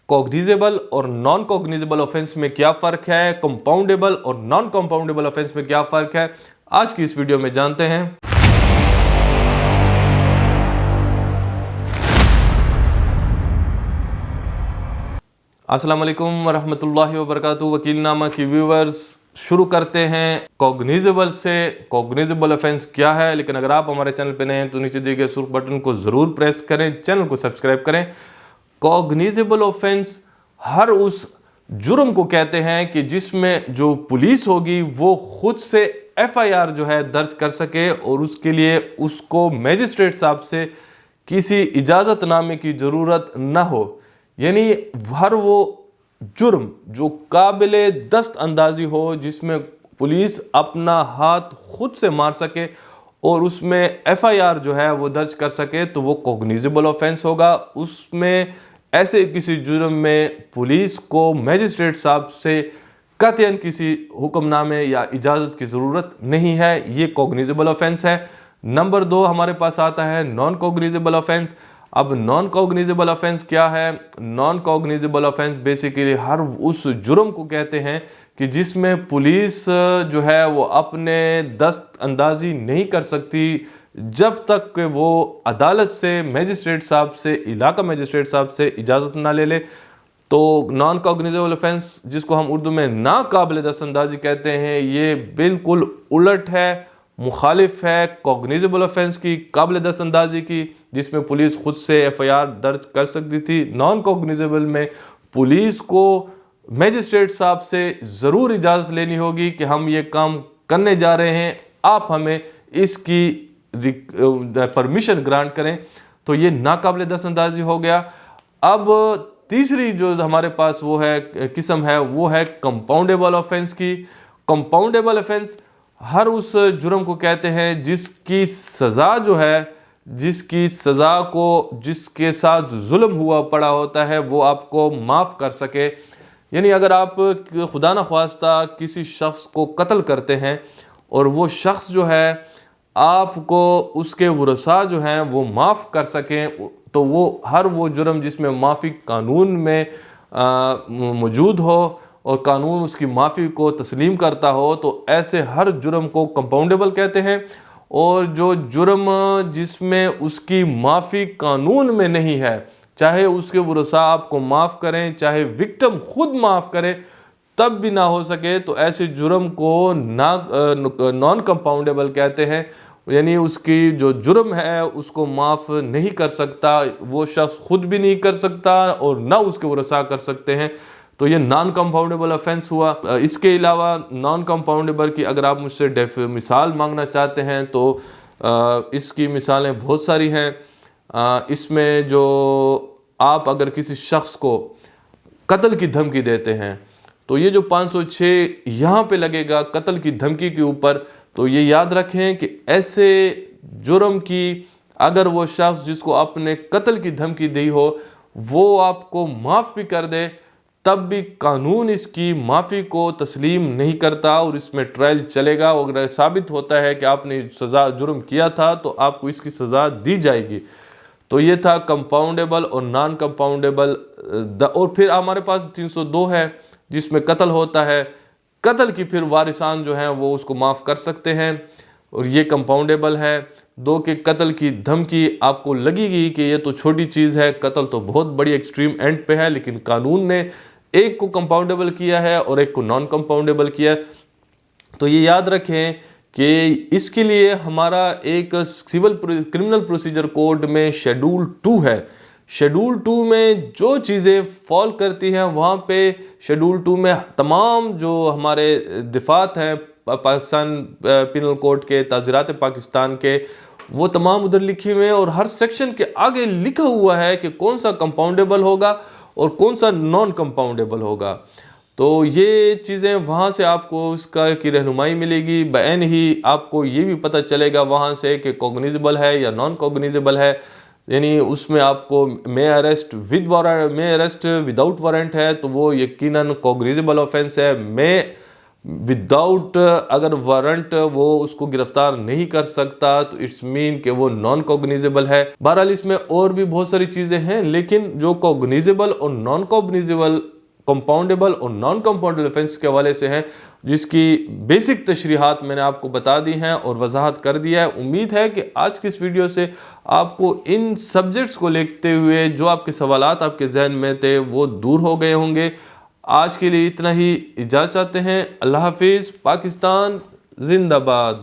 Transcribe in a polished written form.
Cognizable और non cognizable offence में क्या फ़र्क है, कंपाउंडेबल और नॉन कंपाउंडेबल ऑफेंस में क्या फ़र्क है, आज की इस वीडियो में जानते हैं। अस्सलाम वालेकुम वरहमतुल्लाहि वबरकातुहू। वकीलनामा की व्यूवर्स, शुरू करते हैं कॉग्निजेबल से। कॉग्निजेबल ऑफेंस क्या है, लेकिन अगर आप हमारे चैनल पे नए हैं तो नीचे दिए गए सुर्ख बटन को ज़रूर प्रेस करें, चैनल को सब्सक्राइब करें। कॉग्निजेबल ऑफेंस हर उस जुर्म को कहते हैं कि जिसमें जो पुलिस होगी वो खुद से एफआईआर जो है दर्ज कर सके और उसके लिए उसको मैजिस्ट्रेट साहब से किसी इजाज़तनामे की ज़रूरत ना हो। यानी हर वो जुर्म जो काबिले दस्त अंदाजी हो, जिसमें पुलिस अपना हाथ खुद से मार सके और उसमें एफआईआर जो है वो दर्ज कर सके, तो वो कॉग्निजेबल ऑफेंस होगा। उसमें ऐसे किसी जुर्म में पुलिस को मैजिस्ट्रेट साहब से कतई किसी हुक्मनामे या इजाज़त की ज़रूरत नहीं है। ये कॉग्निजेबल ऑफेंस है। नंबर 2 हमारे पास आता है नॉन कॉग्निजेबल ऑफेंस। अब नॉन कॉग्निजेबल ऑफेंस क्या है? नॉन कॉग्निजेबल ऑफेंस बेसिकली हर उस जुर्म को कहते हैं कि जिसमें पुलिस जो है वो अपने दस्त अंदाजी नहीं कर सकती जब तक कि वो अदालत से, मैजिस्ट्रेट साहब से, इलाका मैजिस्ट्रेट साहब से इजाज़त ना ले ले। तो नॉन कॉग्निजेबल ऑफेंस, जिसको हम उर्दू में नाकाबिल दस्तअंदाजी कहते हैं, ये बिल्कुल उलट है, मुखालिफ है कॉग्निजेबल ऑफेंस की, काबिल दस्तअंदाजी की, जिसमें पुलिस खुद से एफआईआर दर्ज कर सकती थी। नॉन कॉग्निजेबल में पुलिस को मैजिस्ट्रेट साहब से ज़रूर इजाज़त लेनी होगी कि हम ये काम करने जा रहे हैं, आप हमें इसकी परमिशन ग्रांट करें। तो ये नाकाबिल दस्तअंदाजी हो गया। अब तीसरी जो हमारे पास वो है किस्म है, वो है कंपाउंडेबल ऑफेंस की। कंपाउंडेबल ऑफेंस हर उस जुर्म को कहते हैं जिसकी सज़ा जो है, जिसकी सज़ा को, जिसके साथ जुल्म हुआ पड़ा होता है, वो आपको माफ़ कर सके। यानी अगर आप खुदा न ख्वास्ता किसी शख्स को कत्ल करते हैं और वो शख्स जो है आपको उसके वरसा जो हैं वो माफ़ कर सकें, तो वो हर वो जुर्म जिसमें माफ़ी कानून में मौजूद हो और कानून उसकी माफ़ी को तस्लीम करता हो, तो ऐसे हर जुर्म को कंपाउंडेबल कहते हैं। और जो जुर्म जिसमें उसकी माफ़ी कानून में नहीं है, चाहे उसके वरसा आपको माफ़ करें, चाहे विक्टिम खुद माफ़ करे, तब भी ना हो सके, तो ऐसे जुर्म को नॉन कंपाउंडेबल कहते हैं। यानी उसकी जो जुर्म है उसको माफ़ नहीं कर सकता, वो शख्स खुद भी नहीं कर सकता और ना उसके वरसा कर सकते हैं। तो ये नॉन कंपाउंडेबल ऑफेंस हुआ। इसके अलावा नॉन कंपाउंडेबल की अगर आप मुझसे मिसाल मांगना चाहते हैं तो इसकी मिसालें बहुत सारी हैं। इसमें जो आप अगर किसी शख्स को कत्ल की धमकी देते हैं, तो ये जो 506 यहाँ पे लगेगा कत्ल की धमकी के ऊपर, तो ये याद रखें कि ऐसे जुर्म की अगर वो शख्स जिसको आपने कत्ल की धमकी दी हो वो आपको माफ़ भी कर दे, तब भी कानून इसकी माफ़ी को तस्लीम नहीं करता और इसमें ट्रायल चलेगा। अगर साबित होता है कि आपने सज़ा जुर्म किया था तो आपको इसकी सज़ा दी जाएगी। तो ये था कंपाउंडेबल और नॉन कंपाउंडेबल। और फिर हमारे पास 302 है जिसमें कत्ल होता है। कत्ल की फिर वारिसान जो हैं वो उसको माफ़ कर सकते हैं और ये कंपाउंडेबल है। 2 के कत्ल की धमकी आपको लगेगी कि ये तो छोटी चीज़ है, कत्ल तो बहुत बड़ी एक्सट्रीम एंड पे है, लेकिन कानून ने एक को कंपाउंडेबल किया है और एक को नॉन कंपाउंडेबल किया है। तो ये याद रखें कि इसके लिए हमारा एक सिविल क्रिमिनल प्रोसीजर कोड में शेड्यूल 2 है। शेड्यूल 2 में जो चीज़ें फॉल करती हैं वहाँ पे शेड्यूल 2 में तमाम जो हमारे दिफात हैं पाकिस्तान पिनल कोड के, ताज़ीरात पाकिस्तान के, वो तमाम उधर लिखे हुए हैं और हर सेक्शन के आगे लिखा हुआ है कि कौन सा कंपाउंडेबल होगा और कौन सा नॉन कंपाउंडेबल होगा। तो ये चीज़ें वहाँ से आपको उसका की रहनुमाई मिलेगी। बैन ही आपको ये भी पता चलेगा वहाँ से कि कॉग्निजेबल है या नॉन कॉग्निजेबल है। यानी उसमें आपको may arrest with warrant, may arrest without warrant है तो वो यकीनन कॉग्निजेबल ऑफेंस है। मे وداؤٹ اگر وارنٹ وہ اس کو گرفتار نہیں کر سکتا تو اٹس مین کہ وہ نان کوگنیزیبل ہے۔ بہرحال اس میں اور بھی بہت ساری چیزیں ہیں، لیکن جو کوگنیزیبل اور نان کوگنیزیبل، کمپاؤنڈیبل اور نان کمپاؤنڈیبل افینس کے حوالے سے ہیں، جس کی بیسک تشریحات میں نے آپ کو بتا دی ہیں اور وضاحت کر دیا ہے۔ امید ہے کہ آج کی اس ویڈیو سے آپ کو ان سبجیکٹس کو لیتے ہوئے جو آپ کے سوالات آپ کے ذہن میں تھے وہ دور ہو گئے ہوں گے۔ آج کے لیے اتنا ہی، اجازت چاہتے ہیں۔ اللہ حافظ۔ پاکستان زندہ باد۔